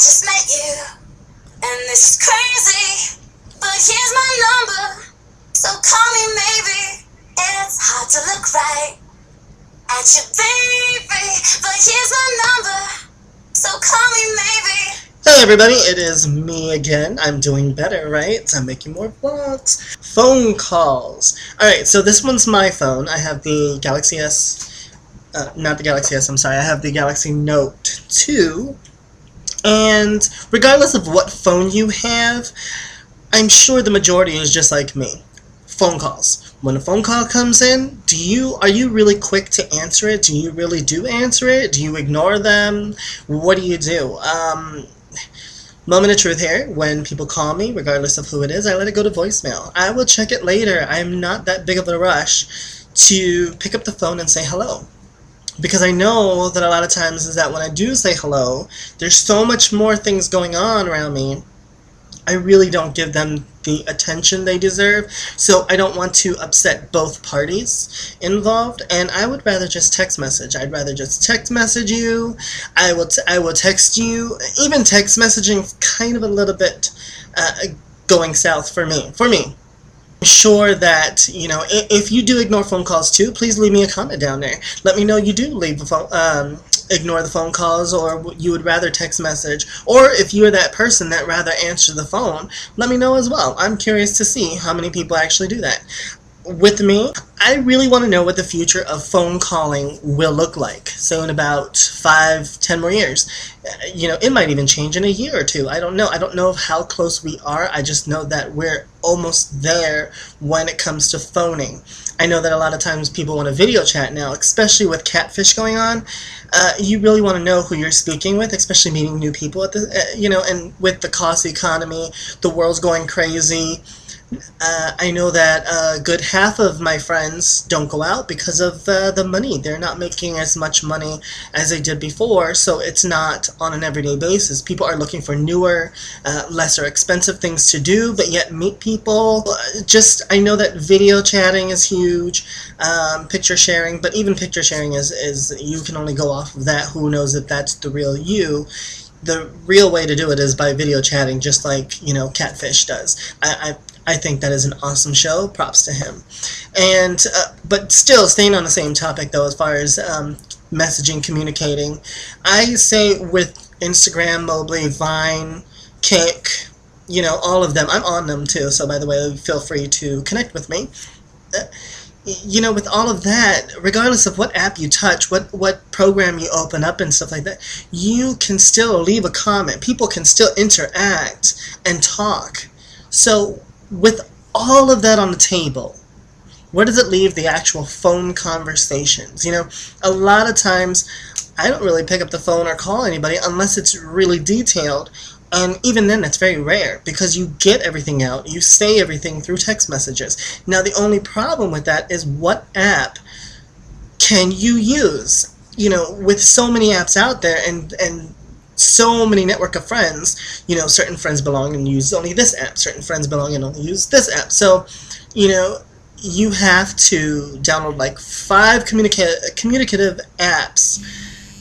just met you, and this is crazy, but here's my number, so call me maybe. It's hard to look right at you, baby, but here's my number, so call me maybe. Hey everybody, it is me again. I'm doing better, right? I'm making more vlogs. Phone calls. Alright, so this one's my phone. I have the Galaxy S, not the Galaxy S, I'm sorry. I have the Galaxy Note 2. And regardless of what phone you have, I'm sure the majority is just like me. Phone calls. When a phone call comes in, are you really quick to answer it? Do you really do answer it? Do you ignore them? What do you do? Moment of truth here, when people call me, regardless of who it is, I let it go to voicemail. I will check it later. I'm not that big of a rush to pick up the phone and say hello. Because I know that a lot of times is that when I do say hello, there's so much more things going on around me. I really don't give them the attention they deserve, so I don't want to upset both parties involved, and I would rather just text message. I'd rather just text message you. I will text you. Even text messaging is kind of a little bit going south for me. I'm sure that, you know, if you do ignore phone calls too, please leave me a comment down there. Let me know you do leave a phone, ignore the phone calls, or you would rather text message, or if you're that person that rather answer the phone, let me know as well. I'm curious to see how many people actually do that. With me, I really want to know what the future of phone calling will look like. So in about 5-10 more years, you know, it might even change in a year or two. I don't know. I don't know how close we are. I just know that we're almost there when it comes to phoning. I know that a lot of times people want to video chat now, especially with catfish going on. You really want to know who you're speaking with, especially meeting new people at the, you know, and with the cost economy, the world's going crazy. I know that a good half of my friends don't go out because of the money. They're not making as much money as they did before, so it's not on an everyday basis. People are looking for newer, lesser expensive things to do, but yet meet people. I know that video chatting is huge, picture sharing, but even picture sharing is you can only go off of that. Who knows if that's the real you? The real way to do it is by video chatting, just like, you know, Catfish does. I think that is an awesome show. Props to him. And but still, staying on the same topic though, as far as messaging, communicating, I say with Instagram, Mobley, Vine, Kick, you know, all of them. I'm on them too. So by the way, feel free to connect with me. You know, with all of that, regardless of what app you touch, what program you open up and stuff like that, you can still leave a comment. People can still interact and talk. So with all of that on the table, where does it leave the actual phone conversations? You know, a lot of times I don't really pick up the phone or call anybody unless it's really detailed. And even then, that's very rare because you get everything out. You say everything through text messages. Now, the only problem with that is what app can you use? You know, with so many apps out there and so many network of friends, you know, certain friends belong and use only this app. Certain friends belong and only use this app. So, you know, you have to download like 5 communicative apps,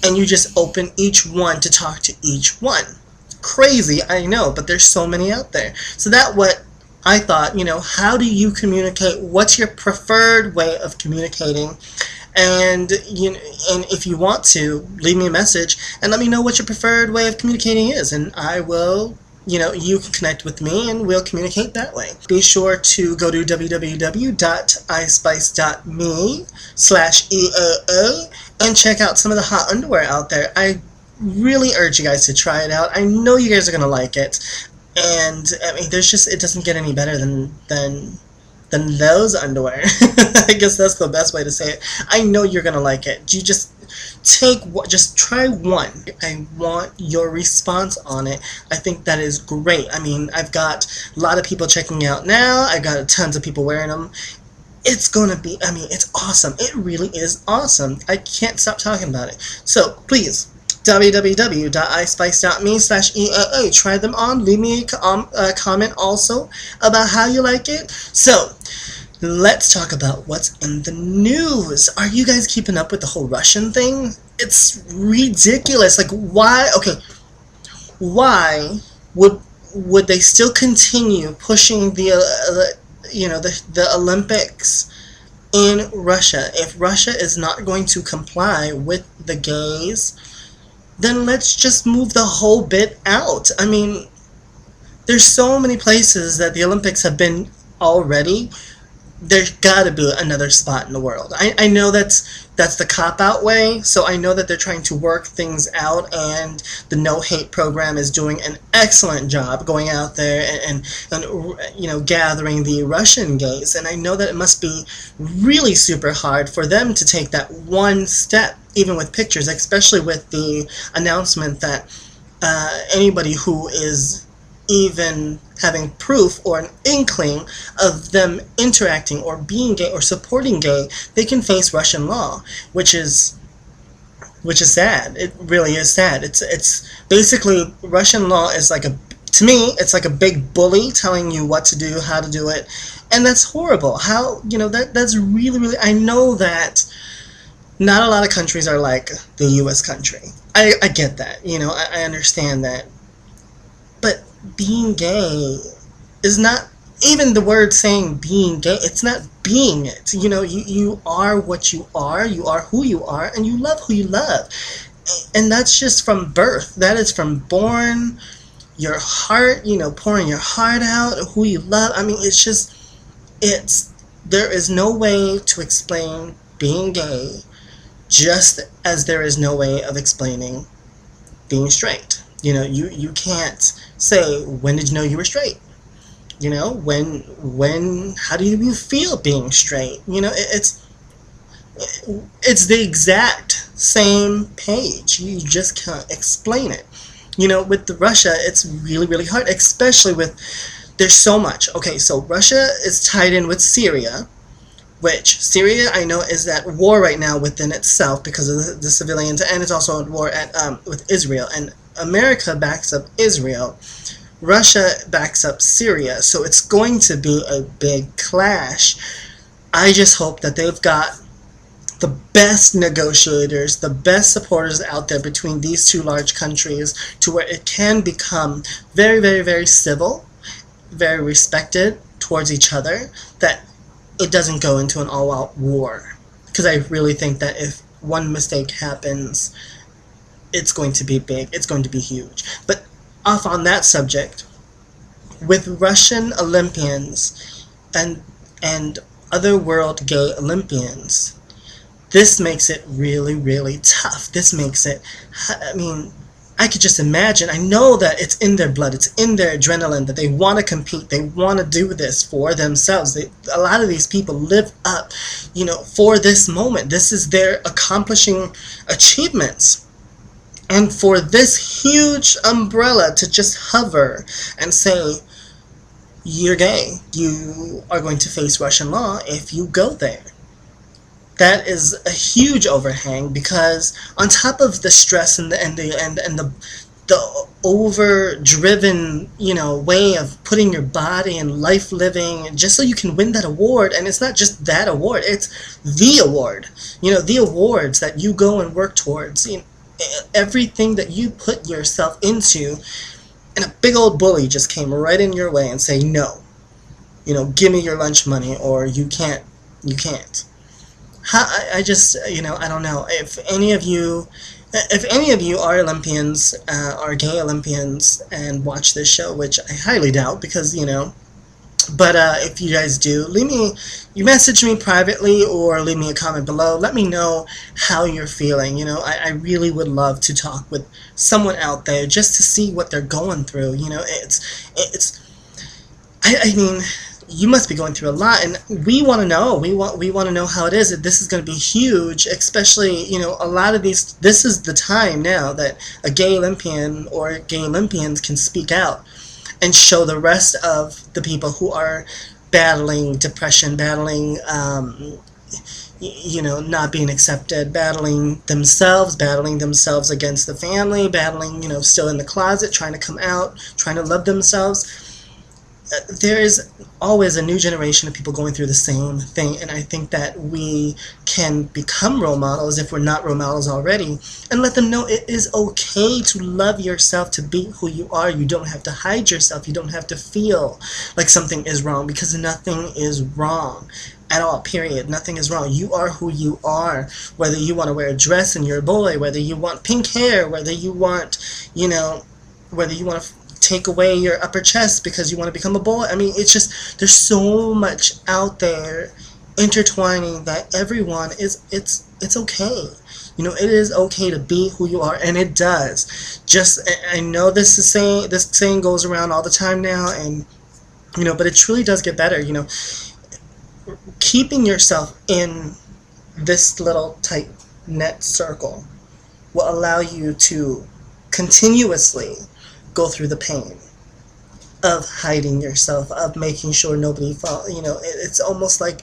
and you just open each one to talk to each one. Crazy, I know, but there's so many out there. So that what I thought, you know, how do you communicate? What's your preferred way of communicating? And you know, and if you want to, leave me a message and let me know what your preferred way of communicating is, and I will, you know, you can connect with me and we'll communicate that way. Be sure to go to www.ispice.me/EAA and check out some of the hot underwear out there. I really urge you guys to try it out. I know you guys are gonna like it, and I mean, it doesn't get any better than those underwear. I guess that's the best way to say it. I know you're gonna like it. You just try one. I want your response on it. I think that is great. I mean, I've got a lot of people checking out now. I got tons of people wearing them. It's gonna be, I mean, it's awesome. It really is awesome. I can't stop talking about it. So please, www.ispice.me/EAA. Try them on. Leave me a comment also about how you like it. So, let's talk about what's in the news. Are you guys keeping up with the whole Russian thing? It's ridiculous. Like, why? Okay, why would would they still continue pushing the Olympics in Russia? If Russia is not going to comply with the gays, then let's just move the whole bit out. I mean, there's so many places that the Olympics have been already. There's got to be another spot in the world. I know that's the cop-out way, so I know that they're trying to work things out, and the No Hate program is doing an excellent job going out there and gathering the Russian gays, and I know that it must be really super hard for them to take that one step, even with pictures, especially with the announcement that anybody who is even having proof or an inkling of them interacting or being gay or supporting gay, they can face Russian law, which is sad. It really is sad. It's basically, Russian law is like to me, it's like a big bully telling you what to do, how to do it, and that's horrible. How, that's really, really, I know that not a lot of countries are like the U.S. country. I get that, I understand that. But being gay is not, even the word saying being gay, it's not being it. You are what you are who you are, and you love who you love. And that's just from birth. That is from born, your heart, pouring your heart out, who you love. I mean, there is no way to explain being gay, just as there is no way of explaining being straight. You can't say, when did you know you were straight? How do you feel being straight? It's the exact same page. You just can't explain it. With Russia, it's really, really hard, especially there's so much. Okay, so Russia is tied in with Syria, which Syria, I know, is at war right now within itself because of the civilians, and it's also at war with Israel. And America backs up Israel. Russia backs up Syria. So it's going to be a big clash. I just hope that they've got the best negotiators, the best supporters out there between these two large countries, to where it can become very, very, very civil, very respected towards each other, that it doesn't go into an all-out war. Because I really think that if one mistake happens, it's going to be big, it's going to be huge. But off on that subject, with Russian Olympians and other world gay Olympians, this makes it really, really tough. This makes it, I mean, I could just imagine. I know that it's in their blood, it's in their adrenaline, that they want to compete, they want to do this for themselves. A lot of these people live up, for this moment. This is their accomplishing achievements. And for this huge umbrella to just hover and say, you're gay, you are going to face Russian law if you go there. That is a huge overhang, because on top of the stress and the over-driven, way of putting your body and life living just so you can win that award, and it's not just that award, it's the award. The awards that you go and work towards, everything that you put yourself into, and a big old bully just came right in your way and say, no, give me your lunch money, or you can't. I just, I don't know. If any of you are Olympians, are gay Olympians, and watch this show, which I highly doubt, because, but if you guys do, you message me privately or leave me a comment below. Let me know how you're feeling. I really would love to talk with someone out there just to see what they're going through. I mean, you must be going through a lot, and we want to know. We want to know how it is. This is going to be huge, especially, a lot of these, this is the time now that a gay Olympian or gay Olympians can speak out and show the rest of the people who are battling depression, battling, not being accepted, battling themselves against the family, battling, still in the closet, trying to come out, trying to love themselves. there is always a new generation of people going through the same thing, and I think that we can become role models if we're not role models already, and let them know it is okay to love yourself, to be who you are. You don't have to hide yourself. You don't have to feel like something is wrong, because nothing is wrong at all, period. Nothing is wrong. You are who you are, whether you want to wear a dress and you're a boy, whether you want pink hair, whether you want, whether you want to take away your upper chest because you want to become a boy. I mean, it's just, there's so much out there intertwining that everyone it's okay. It is okay to be who you are, and it does. I know this saying goes around all the time now, and but it truly does get better. Keeping yourself in this little tight net circle will allow you to continuously go through the pain of hiding yourself, of making sure nobody it's almost like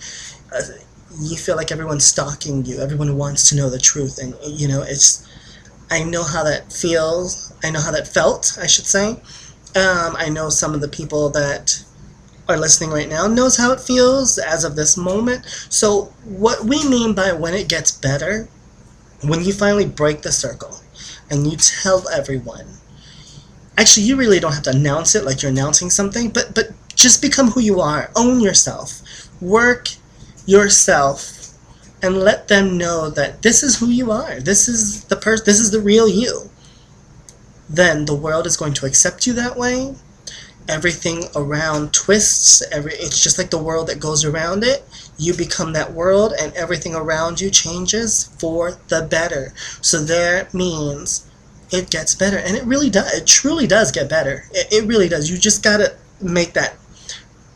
you feel like everyone's stalking you. Everyone wants to know the truth, and I know how that feels. I know how that felt, I should say. I know some of the people that are listening right now knows how it feels as of this moment. So what we mean by when it gets better, when you finally break the circle and you tell everyone. Actually, you really don't have to announce it like you're announcing something, but just become who you are. Own yourself. Work yourself, and let them know that this is who you are. This is the real you. Then the world is going to accept you that way. Everything around twists. It's just like the world that goes around it. You become that world, and everything around you changes for the better. So that means it gets better, and it really does. It truly does get better. It really does. You just gotta make that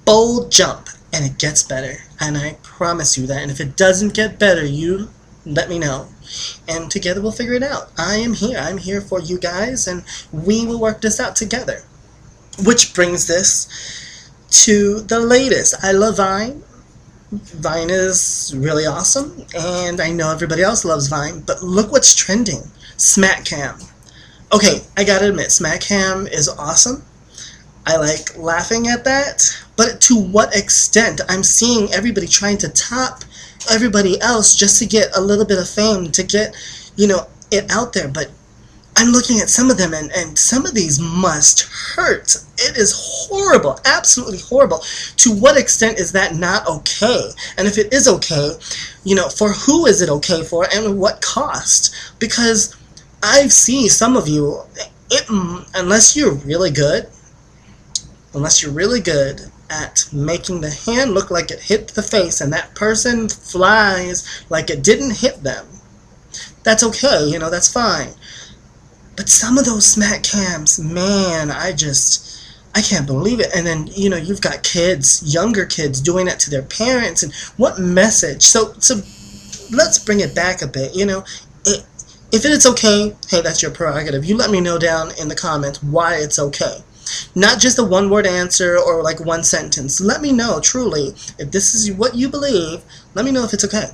bold jump, and it gets better. And I promise you that. And if it doesn't get better, you let me know, and together we'll figure it out. I am here. I'm here for you guys, and we will work this out together. Which brings this to the latest. I love Vine. Vine is really awesome, and I know everybody else loves Vine, but look what's trending. SmackCam. Okay, I gotta admit, SmackCam is awesome. I like laughing at that, but to what extent? I'm seeing everybody trying to top everybody else just to get a little bit of fame, to get, it out there, but I'm looking at some of them, and some of these must hurt. It is horrible, absolutely horrible. To what extent is that not okay? And if it is okay, for who is it okay for, and what cost? Because I see some of you, unless you're really good at making the hand look like it hit the face and that person flies like it didn't hit them, that's okay, that's fine. But some of those smack cams, man, I can't believe it. And then, you've got kids, younger kids, doing that to their parents, and what message? So let's bring it back a bit, If it's okay, hey, that's your prerogative. You let me know down in the comments why it's okay. Not just a one-word answer or like one sentence. Let me know, truly, if this is what you believe, let me know if it's okay.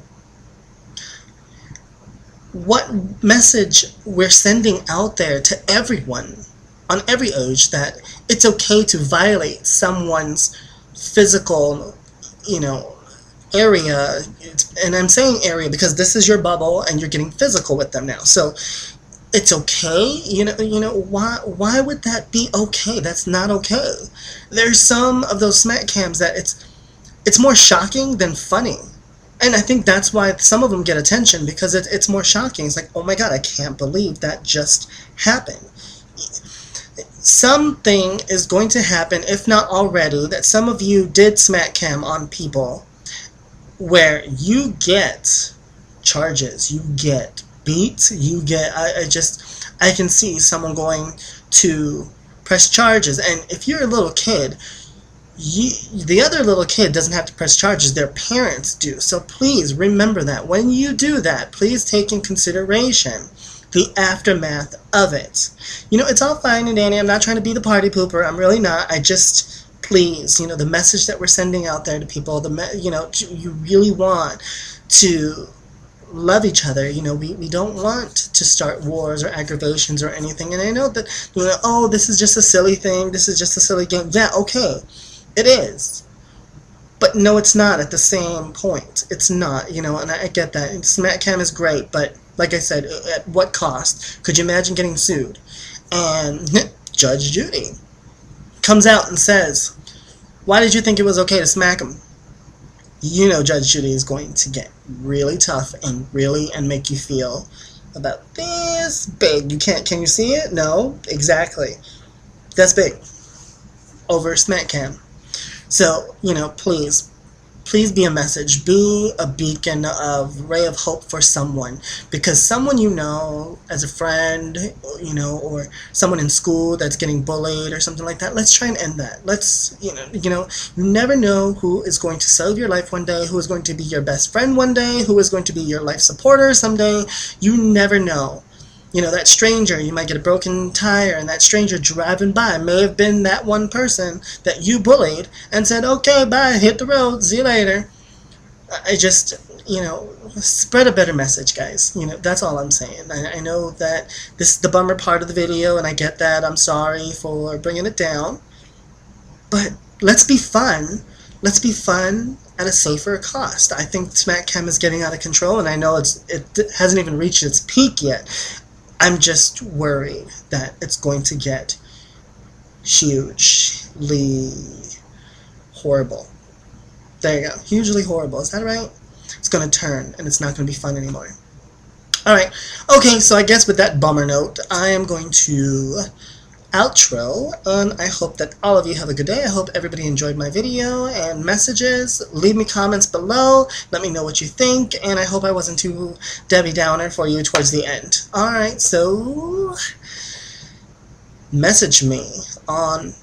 What message we're sending out there to everyone on every age, that it's okay to violate someone's physical, area. And I'm saying area because this is your bubble and you're getting physical with them now. So it's okay. Why would that be okay? That's not okay. There's some of those smack cams that it's more shocking than funny. And I think that's why some of them get attention, because it's more shocking. It's like, oh my God, I can't believe that just happened. Something is going to happen, if not already, that some of you did smack cam on people where you get charges, you get beat, you get, I can see someone going to press charges. And if you're a little kid, the other little kid doesn't have to press charges, their parents do. So please remember that. When you do that, please take in consideration the aftermath of it. It's all fine and dandy. I'm not trying to be the party pooper. I'm really not. I just, please, the message that we're sending out there to people, you really want to love each other. We don't want to start wars or aggravations or anything. And I know that, oh, this is just a silly thing. This is just a silly game. Yeah, okay. It is. But no, it's not at the same point. It's not, and I get that. SmackCam is great, but like I said, at what cost? Could you imagine getting sued? And Judge Judy comes out and says, why did you think it was okay to smack him? Judge Judy is going to get really tough and make you feel about this big. Can you see it? No, exactly. That's big. Over SmackCam. So, please be a message. Be a beacon of ray of hope for someone. Because someone as a friend, or someone in school that's getting bullied or something like that, let's try and end that. Let's, you never know who is going to save your life one day, who is going to be your best friend one day, who is going to be your life supporter someday. You never know. That stranger, you might get a broken tire, and that stranger driving by may have been that one person that you bullied and said, okay, bye, hit the road, see you later. I just, spread a better message, guys. That's all I'm saying. I know that this is the bummer part of the video, and I get that. I'm sorry for bringing it down. But let's be fun. Let's be fun at a safer cost. I think SmackCam is getting out of control, and I know it hasn't even reached its peak yet. I'm just worried that it's going to get hugely horrible. There you go. Hugely horrible. Is that right? It's going to turn, and it's not going to be fun anymore. Alright. Okay, so I guess with that bummer note, I am going to outro, and I hope that all of you have a good day. I hope everybody enjoyed my video and messages. Leave me comments below. Let me know what you think, and I hope I wasn't too Debbie Downer for you towards the end. Alright, so message me on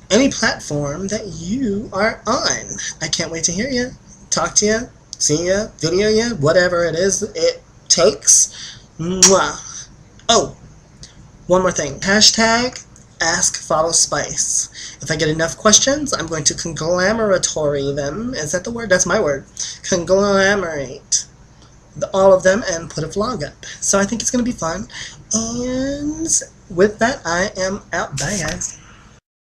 any platform that you are on. I can't wait to hear you, talk to you, see you, video you, whatever it is it takes. Mwah. Oh, one more thing. Hashtag #followspice. If I get enough questions, I'm going to conglomeratory them. Is that the word? That's my word. Conglomerate all of them and put a vlog up. So I think it's going to be fun. And with that, I am out. Bye, guys.